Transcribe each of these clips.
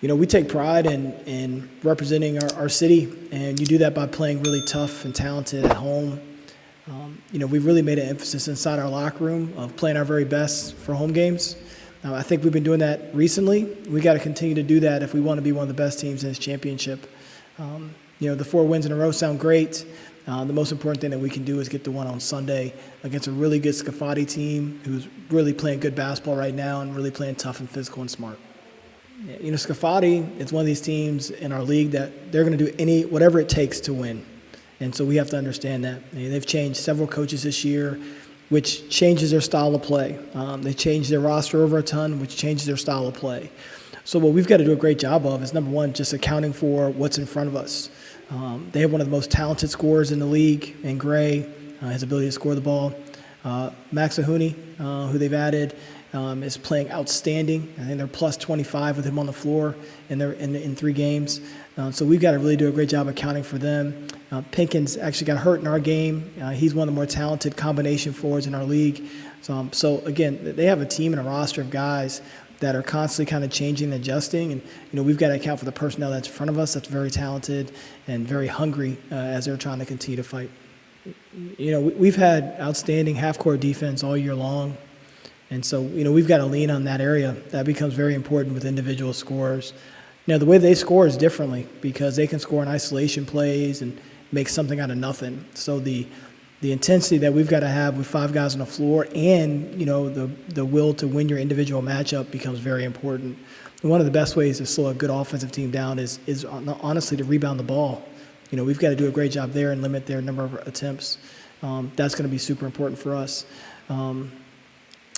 We take pride in representing our city, and you do that by playing really tough and talented at home. We've really made an emphasis inside our locker room of playing our very best for home games. I think we've been doing that recently. We got to continue to do that if we want to be one of the best teams in this championship. The 4 wins in a row sound great. The most important thing that we can do is get the one on Sunday against a really good Scafati team who's really playing good basketball right now and really playing tough and physical and smart. Scafati is one of these teams in our league that they're going to do whatever it takes to win. And so we have to understand that. They've changed several coaches this year, which changes their style of play. They changed their roster over a ton, which changes their style of play. So what we've got to do a great job of is, number one, just accounting for what's in front of us. They have one of the most talented scorers in the league in Gray, his ability to score the ball. Max Ahuni, who they've added, is playing outstanding. I think they're plus 25 with him on the floor in 3 games. So we've got to really do a great job accounting for them. Pinkins actually got hurt in our game. He's one of the more talented combination forwards in our league. So again, they have a team and a roster of guys that are constantly kind of changing and adjusting. And, we've got to account for the personnel that's in front of us that's very talented and very hungry as they're trying to continue to fight. We've had outstanding half-court defense all year long. And so, we've got to lean on that area. That becomes very important with individual scorers. Now, the way they score is differently because they can score in isolation plays and make something out of nothing. So the intensity that we've got to have with 5 guys on the floor and, the will to win your individual matchup becomes very important. And one of the best ways to slow a good offensive team down is honestly to rebound the ball. We've got to do a great job there and limit their number of attempts. That's going to be super important for us. And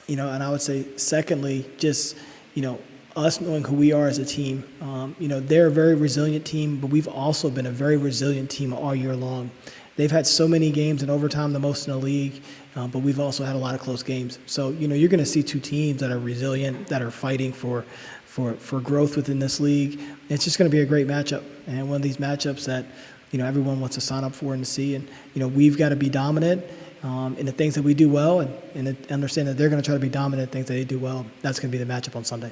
I would say, secondly, just, us knowing who we are as a team. They're a very resilient team, but we've also been a very resilient team all year long. They've had so many games in overtime, the most in the league, but we've also had a lot of close games. So, you're going to see 2 teams that are resilient, that are fighting for growth within this league. It's just going to be a great matchup, and one of these matchups that, everyone wants to sign up for and to see. And, we've got to be dominant in the things that we do well and understand that they're going to try to be dominant in things that they do well. That's going to be the matchup on Sunday.